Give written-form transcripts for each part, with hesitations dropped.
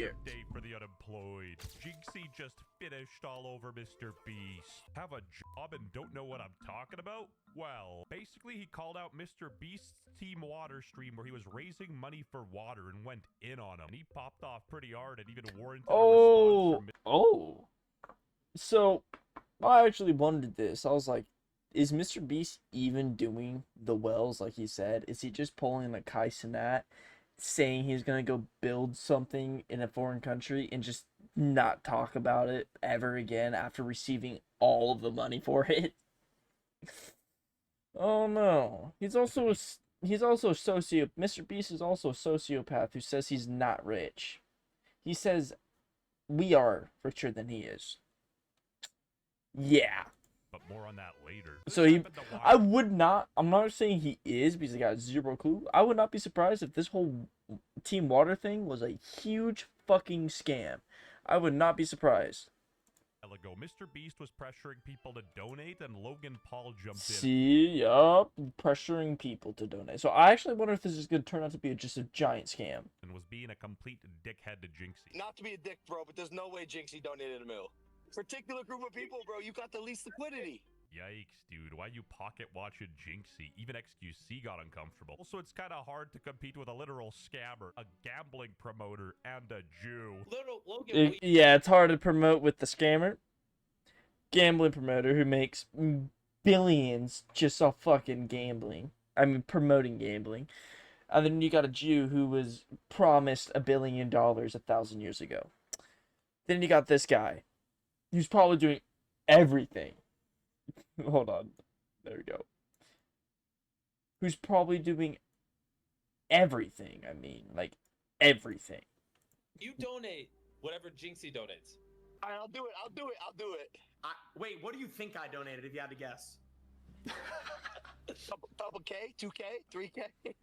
years. Day for the unemployed. Jynxzi just finished all over MrBeast. Have a job and don't know what I'm talking about? Well, basically he called out MrBeast's TeamWater stream where he was raising money for water and went in on him. And he popped off pretty hard and even warranted a response from So, I actually wondered this. I was like, is MrBeast even doing the wells like he said? Is he just pulling like Kai Cenat, saying he's gonna go build something in a foreign country and just not talk about it ever again after receiving all of the money for it? Oh no. MrBeast is also a sociopath who says he's not rich. He says we are richer than he is. Yeah. But more on that later. So I'm not saying he is because I got zero clue. I would not be surprised if this whole TeamWater thing was a huge fucking scam. I would not be surprised. Ago, MrBeast was pressuring people to donate and Logan Paul jumped in. See, yup, pressuring people to donate. So I actually wonder if this is going to turn out to be just a giant scam. And was being a complete dickhead to Jynxzi. Not to be a dick, bro, but there's no way Jynxzi donated $1 million. Particular group of people, bro, you got the least liquidity. Yikes, dude. Why you pocket watching Jynxzi? Even XQC got uncomfortable. Also, it's kind of hard to compete with a literal scammer, a gambling promoter, and a Jew. Yeah, it's hard to promote with the scammer. Gambling promoter who makes billions just off fucking gambling. I mean, promoting gambling. And then you got a Jew who was promised $1 billion 1,000 years ago. Then you got this guy who's probably doing everything. Hold on. There we go. Who's probably doing everything. I mean, like, everything. You donate whatever Jynxzi donates. All right, I'll do it. Wait, what do you think I donated if you had to guess? Double K, 2K, 3K.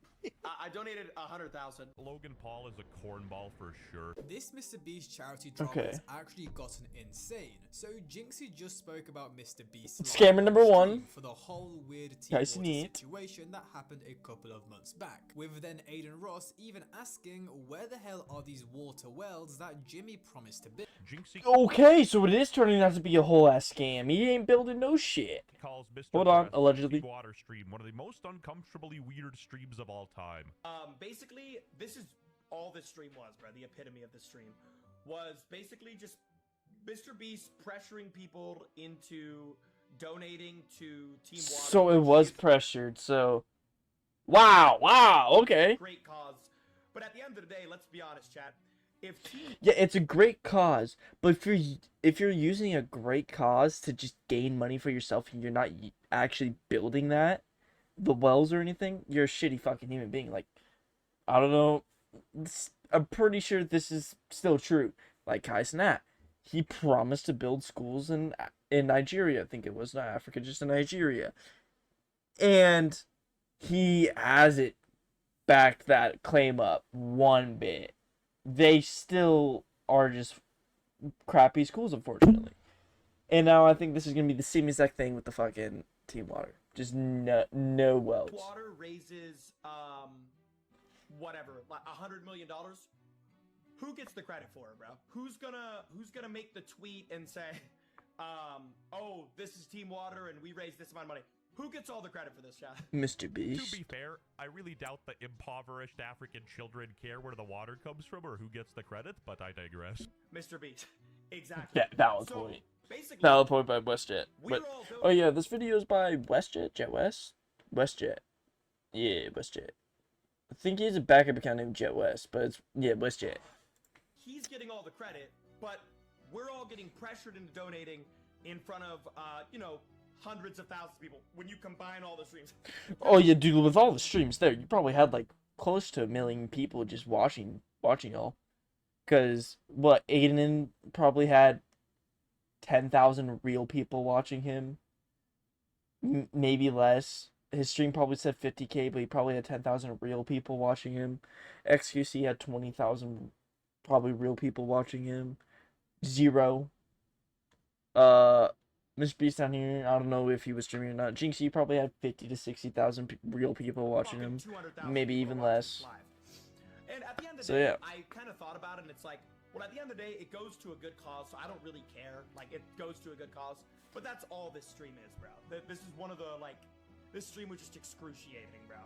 I donated 100,000. Logan Paul is a cornball for sure. This MrBeast charity drama has actually gotten insane. So Jynxzi just spoke about MrBeast scammer number one for the whole weird TeamWater situation that happened a couple of months back. With then Adin Ross even asking where the hell are these water wells that Jimmy promised to build. Jynxzi Okay, so it is turning out to be a whole ass scam. He ain't building no shit. Calls Mr. Hold on, allegedly. Water stream one of the most uncomfortably weird streams of all time. Basically, this is all this stream was, bro. The epitome of the stream was basically just MrBeast pressuring people into donating to TeamWater. So it was pressured, so... Wow, okay. Great cause. But at the end of the day, let's be honest, chat. Yeah, it's a great cause, but if you're using a great cause to just gain money for yourself and you're not actually building the wells or anything, you're a shitty fucking human being. Like, I don't know, I'm pretty sure this is still true. Like Kai Cenat, he promised to build schools in Nigeria. I think it was not Africa, just in Nigeria, and he hasn't backed that claim up one bit. They still are just crappy schools, unfortunately. And now I think this is going to be the same exact thing with the fucking TeamWater. Just no wells. Water raises, whatever, like $100 million. Who gets the credit for it, bro? Who's gonna make the tweet and say, oh, this is TeamWater and we raised this amount of money? Who gets all the credit for this, chat? MrBeast. To be fair, I really doubt the impoverished African children care where the water comes from or who gets the credit, but I digress. MrBeast. Exactly. Yeah, valid point. Valid point by WestJet. But, oh yeah, this video is by WestJet? WestJet. Yeah, WestJet. I think he has a backup account named Jet West, but it's, yeah, WestJet. He's getting all the credit, but we're all getting pressured into donating in front of, you know, hundreds of thousands of people when you combine all the streams. Oh yeah, dude, with all the streams there, you probably had like close to 1 million people just watching y'all. Cause what, Adin probably had 10,000 real people watching him. Maybe less. His stream probably said 50K, but he probably had 10,000 real people watching him. XQC had 20,000 probably real people watching him. 0. MrBeast down here, I don't know if he was streaming or not. Jynxzi probably had 50 to 60,000 real people watching him, maybe even less. And at the end of the So day, yeah. I kind of thought about it, and it's like, Well, at the end of the day, it goes to a good cause, so I don't really care. Like, it goes to a good cause. But that's all this stream is, bro. This is one of the, like, this stream was just excruciating, bro.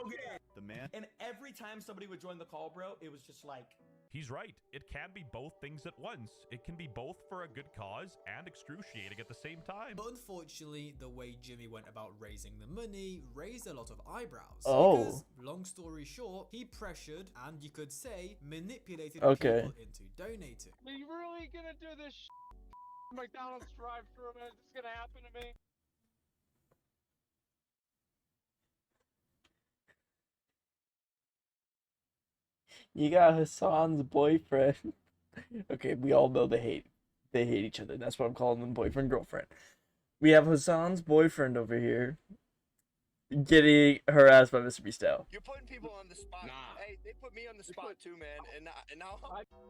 Okay. The man. And every time somebody would join the call, bro, it was just like... He's right. It can be both things at once. It can be both for a good cause and excruciating at the same time. But unfortunately, the way Jimmy went about raising the money raised a lot of eyebrows. Oh. Because, long story short, he pressured and, you could say, manipulated Okay. people into donating. Are you really gonna do this McDonald's drive-thru, man? Is this gonna happen to me? You got Hassan's boyfriend. Okay, we all know they hate each other. That's why I'm calling them boyfriend girlfriend. We have Hassan's boyfriend over here getting harassed by MrBeast. You're putting people on the spot. Nah. Hey, they put me on the spot too, man. And now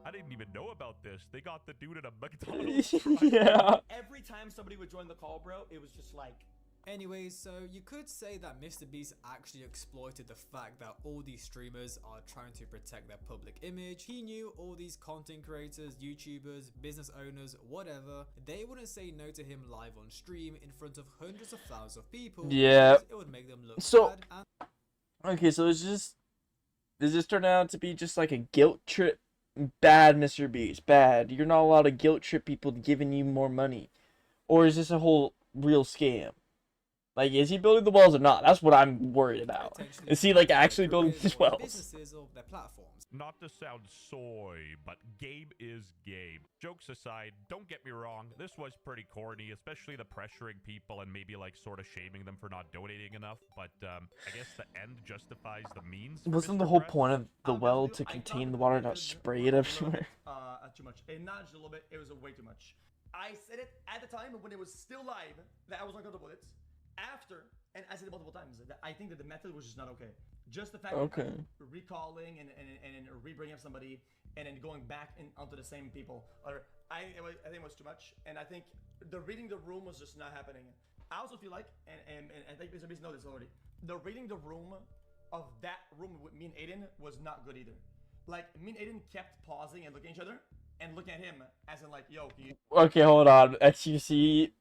I didn't even know about this. They got the dude at a McDonald's. Yeah. Every time somebody would join the call, bro, it was just like... Anyways, so you could say that MrBeast actually exploited the fact that all these streamers are trying to protect their public image. He knew all these content creators, YouTubers, business owners, whatever, they wouldn't say no to him live on stream in front of hundreds of thousands of people. Yeah. It would make them look So- bad. And Okay, so does this turn out to be just like a guilt trip? Bad, MrBeast, bad. You're not allowed to guilt trip people giving you more money. Or is this a whole real scam? Like, is he building the wells or not? That's what I'm worried about. potentially Is he, like, their actually building careers these or their wells? businesses or their platforms. Not to sound soy, but game is game. Jokes aside, don't get me wrong, this was pretty corny, especially the pressuring people and maybe like sort of shaming them for not donating enough, but I guess the end justifies the means. for Wasn't the Mr. whole Press. point of the I'll be well honest to with you, I contain thought the water, it not was spray it a little everywhere? bit, too much. And not just a little bit, it was way too much. I said it at the time when it was still live that I was uncomfortable with it. After, and I said it multiple times, that I think that the method was just not okay. Just the fact Okay. that recalling and re-bringing up somebody and then going back onto the same people. I think it was too much, and I think the reading the room was just not happening. I also feel like, and I think MrBeast knows this already, the reading the room of that room with me and Adin was not good either. Like, me and Adin kept pausing and looking at each other and looking at him as in like, yo, can you... Okay, hold on. XQC,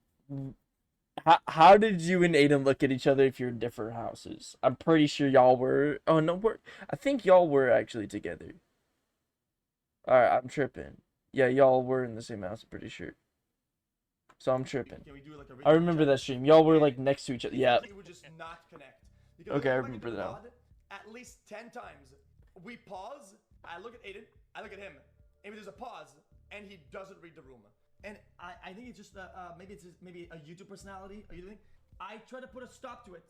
how did you and Adin look at each other if you're in different houses? I'm pretty sure y'all were... Oh, no, I think y'all were actually together. Alright, I'm tripping. Yeah, y'all were in the same house, I'm pretty sure. So I'm tripping. Can we do like a I remember that stream. Y'all were like next to each other. Yeah. It would just not connect. Because Okay, I if remember get that. pod, at least 10 times, we pause, I look at Adin, I look at him, and there's a pause, and he doesn't read the room. And I think it's just, maybe it's just, maybe a YouTube personality, or you think? I tried to put a stop to it,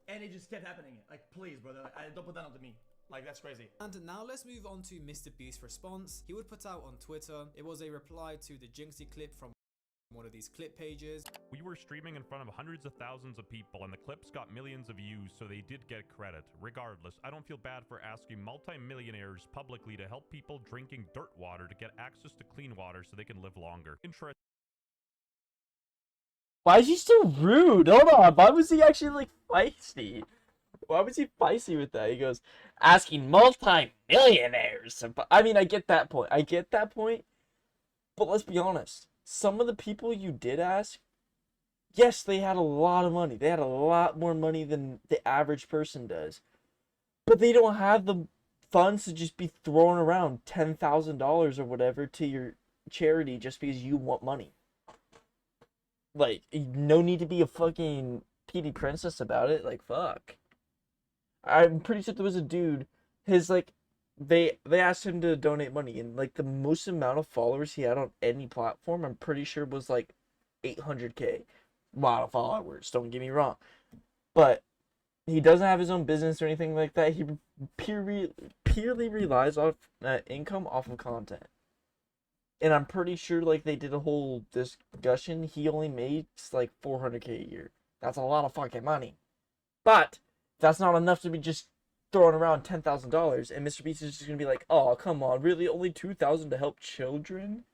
and it just kept happening. Like, please, brother, don't put that onto me. Like, that's crazy. And now let's move on to MrBeast's response. He would put out on Twitter, it was a reply to the Jynxzi clip from one of these clip pages. We were streaming in front of hundreds of thousands of people, and the clips got millions of views, so they did get credit. Regardless, I don't feel bad for asking multi-millionaires publicly to help people drinking dirt water to get access to clean water so they can live longer. Why is he so rude? Hold on. Why was he actually like feisty? Why was he feisty with that? He goes, asking multi-millionaires. I mean, I get that point. But let's be honest. Some of the people you did ask, yes, they had a lot of money. They had a lot more money than the average person does. But they don't have the funds to just be throwing around $10,000 or whatever to your charity just because you want money. Like, no need to be a fucking PD princess about it. Like, fuck. I'm pretty sure there was a dude, his, like, they asked him to donate money, and, like, the most amount of followers he had on any platform, I'm pretty sure was, like, 800K. A lot of followers, don't get me wrong. But he doesn't have his own business or anything like that. He purely relies off income off of content. And I'm pretty sure, like, they did a whole discussion. He only makes, like, 400K a year. That's a lot of fucking money. But that's not enough to be just throwing around $10,000. And MrBeast is just going to be like, oh, come on. Really? Only $2,000 to help children?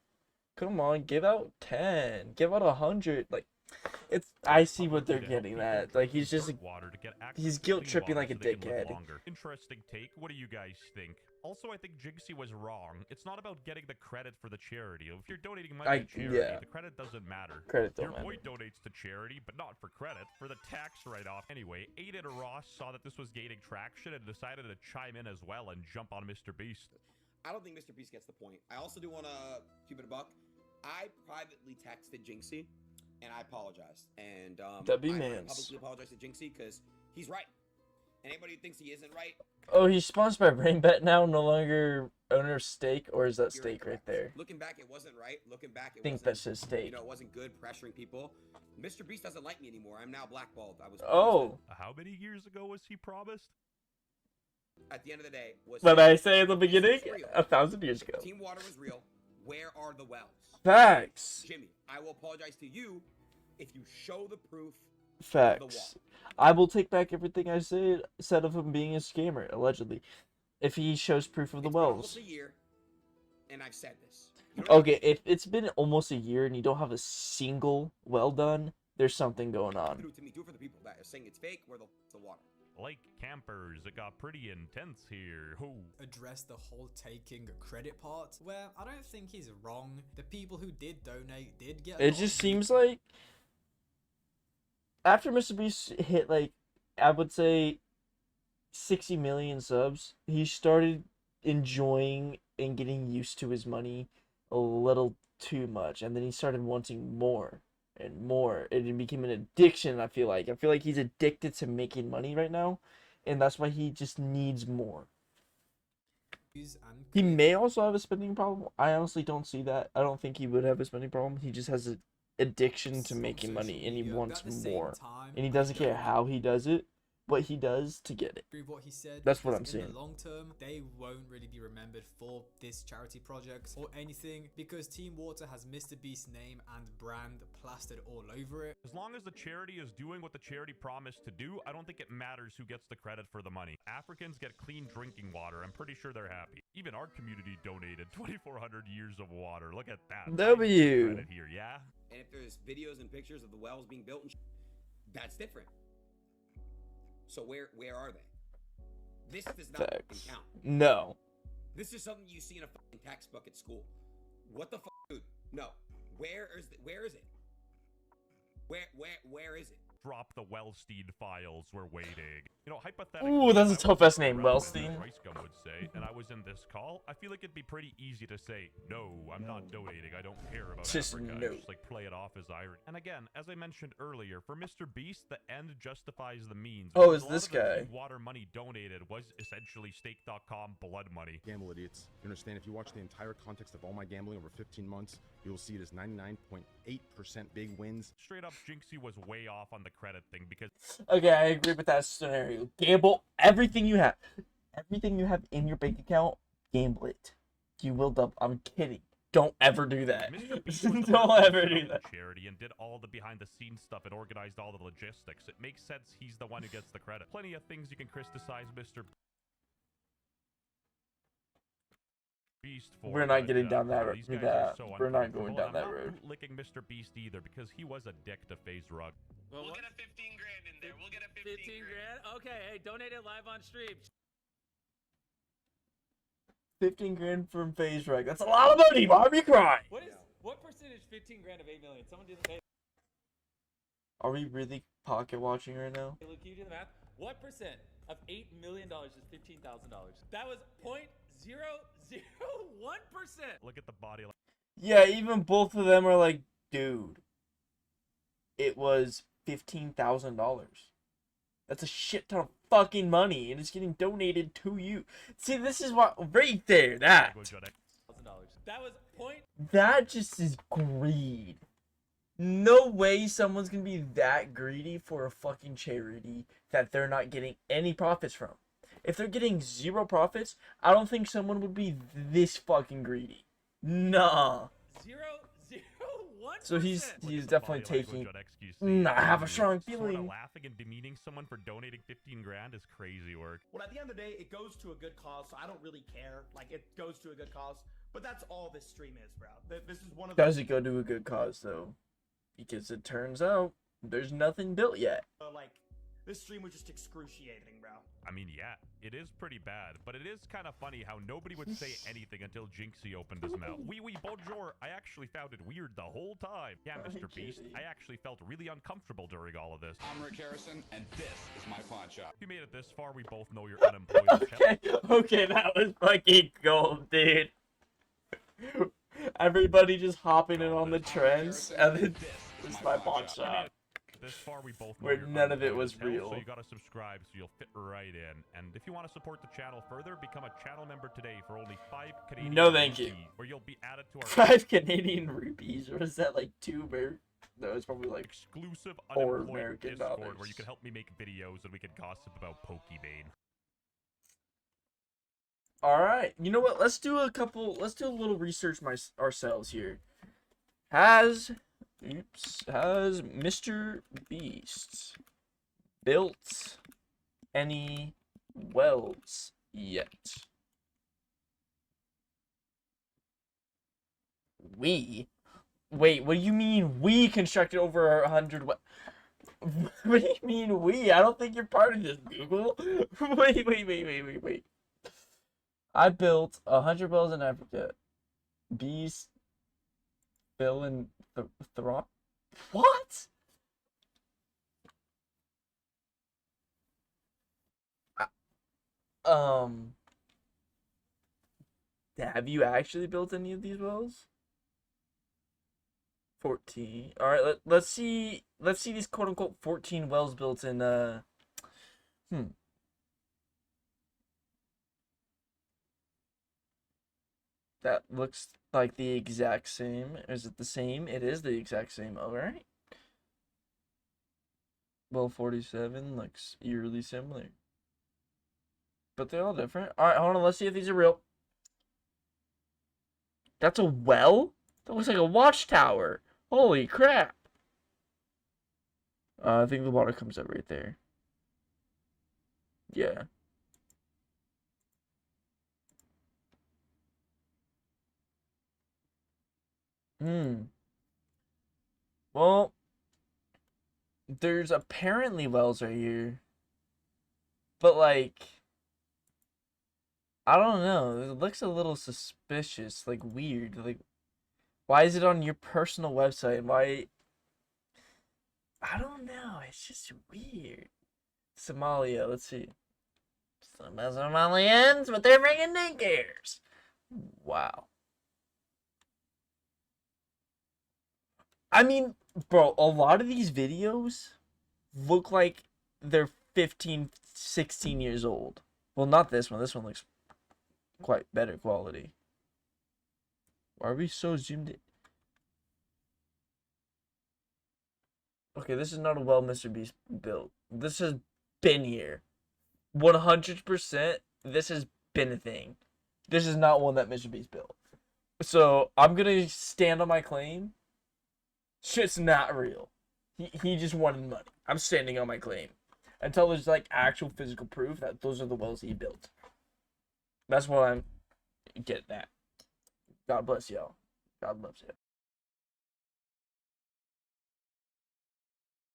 Come on. Give out 10. Give out 100. Like, I see what they're getting at. Like, he's just... He's guilt tripping like a dickhead. Interesting take. What do you guys think? Also, I think Jynxzi was wrong. It's not about getting the credit for the charity. If you're donating money to charity, yeah. the credit doesn't matter. Credit Your don't boy matter. donates to charity, but not for credit, for the tax write-off. Anyway, Adin Ross saw that this was gaining traction and decided to chime in as well and jump on MrBeast. I don't think MrBeast gets the point. I also do want to keep it a buck. I privately texted Jynxzi, and I apologized. And That'd be I mans. publicly apologize to Jynxzi because he's right. Anybody who thinks he isn't right, Oh, he's sponsored by Rainbet now, no longer owner of Stake, or is that you're Stake right incorrect. there? Looking back, it wasn't right. Looking back, it I think wasn't, that's his Stake. you know, it wasn't good pressuring people. MrBeast doesn't like me anymore. I'm now blackballed. I was Oh. How many years ago was he promised? at the end of the day was What did I say in the beginning? real. 1,000 years ago. TeamWater was real. Where are the wells? Facts. Jimmy, I will apologize to you if you show the proof. Facts. I will take back everything I said of him being a scammer, allegedly. If he shows proof of the It's been wells. almost a year, and I've said this. You don't Okay, if it's been almost a year and you don't have a single well done, there's something going have to on. do it to me. Do it for the people that are saying it's fake. Where the water. Like campers, it got pretty intense here. Who? Address the whole taking credit part, where I don't think he's wrong. The people who did donate did get. It just seems like after MrBeast hit, like, I would say 60 million subs, he started enjoying and getting used to his money a little too much, and then he started wanting more and more, and it became an addiction. I feel like he's addicted to making money right now, and that's why he just needs more. He may also have a spending problem. I honestly don't see that. I don't think he would have a spending problem. He just has an addiction to making money, and he wants more, and he doesn't care how he does it, but he does to get it. Agree with what he said. That's what I'm because in saying. the long term, they won't really be remembered for this charity project or anything because TeamWater has MrBeast's name and brand plastered all over it. As long as the charity is doing what the charity promised to do, I don't think it matters who gets the credit for the money. Africans get clean drinking water. I'm pretty sure they're happy. Even our community donated 2,400 years of water. Look at that. W. Credit here, yeah? And if there's videos and pictures of the wells being built, and that's different. So where are they? This does not Facts. count. No. This is something you see in a fucking textbook at school. What the fuck, dude? No. Where is it? Where is it? Where is it? Drop the Wellstein files. We're waiting. You know, hypothetically. Ooh, that's a I tough was ass name, relevant, Wellstein. as Ricegum would say, and I was in this call. I feel like it'd be pretty easy to say, no, I'm not donating. I don't care about Just Africa. no. Just like play it off as irony. And again, as I mentioned earlier, for MrBeast, the end justifies the means. Oh, because is a lot this of the guy? water money donated was essentially stake.com blood money. Gamble idiots. You understand, if you watch the entire context of all my gambling over 15 months, you will see it as 99.8% big wins. Straight up, Jynxzi was way off on the credit thing because Okay, I agree with that scenario. Gamble everything you have. Everything you have in your bank account, gamble it. You will double. I'm kidding. Don't ever do that. MrBeast was the one Don't who ever set do up that. the charity and did all the behind-the-scenes stuff and organized all the logistics. It makes sense he's the one who gets the credit. Plenty of things you can criticize MrBeast for. We're not but, getting down that these road. guys are so We're not unpredictable, going down and that I'm road. not licking MrBeast either because he was a dick to FaZe Rug. Well, We'll what? get a 15 grand in there. We'll get a 15 grand? Okay, hey, donate it live on stream. 15 grand from FaZe Rug. That's a lot of money. Why are we crying? What percentage 15 grand of 8 million? Someone do the math. Are we really pocket watching right now? Hey, Luke, can you do the math? What percent of $8 million is $15,000? That was 0.001%. Look at the body. Yeah, even both of them are like, dude, it was $15,000. That's a shit ton of fucking money, and it's getting donated to you. See, this is what right there. That $1,000. That was that just is greed. No way someone's gonna be that greedy for a fucking charity that they're not getting any profits from. If they're getting zero profits, I don't think someone would be this fucking greedy. Nah. 0.001%. So he's Look at the definitely body language taking. on XQC. I have a strong Sorta feeling. laughing and demeaning someone for donating 15 grand is crazy work. Well, at the end of the day, it goes to a good cause, so I don't really care. Like, it goes to a good cause. But that's all this stream is, bro. This is one of the... Does it go to a good cause though? Because it turns out there's nothing built yet. Like, this stream was just excruciating, bro. I mean, yeah, it is pretty bad, but it is kind of funny how nobody would say anything until Jynxzi opened his mouth. Oui, bonjour. I actually found it weird the whole time. Yeah, MrBeast, I actually felt really uncomfortable during all of this. I'm Rick Harrison, and this is my pawn shop. If you made it this far, we both know you're unemployed as hell. Okay, that was fucking gold, dude. Everybody just hopping in on the trends, and then this is my pawn shop. This far, we both know Where you're none of it unemployed was as hell, real. So you gotta subscribe so you'll fit right in. And if you want to support the channel further, become a channel member today for only 5 Canadian No, thank you. rupees, or you'll be added to our 5 Canadian rupees, or is that like 2 American? No, it's probably like exclusive 4 unemployed American Discord dollars. where you can help me make videos and we can gossip about Pokebane. All right, you know what? Let's do a little research ourselves here. Has MrBeast built any wells yet? Wait, what do you mean we constructed over 100 What do you mean we? I don't think you're part of this, Google. Wait. I built 100 wells in Africa. Beast, Phil, and Throp. What? Have you actually built any of these wells? 14. All right, let's see these quote unquote 14 wells built in That looks like the exact same. Is it the same? It is the exact same. All right. Well, 47 looks eerily similar. But they're all different. All right, hold on. Let's see if these are real. That's a well? That looks like a watchtower. Holy crap. I think the water comes up right there. Yeah. Well, there's apparently wells right here. But like, I don't know. It looks a little suspicious, like weird. Like, why is it on your personal website? Why? I don't know. It's just weird. Somalia, let's see. Some Somalians with their freaking daycares. Wow. I mean, bro, a lot of these videos look like they're 15, 16 years old. Well, not this one. This one looks quite better quality. Why are we so zoomed in? Okay, this is not a well MrBeast built. This has been here. 100%, this has been a thing. This is not one that MrBeast built. So, I'm going to stand on my claim. Shit's not real. He just wanted money. I'm standing on my claim. Until there's like actual physical proof that those are the wells he built. That's what I'm getting at. God bless y'all. God loves you.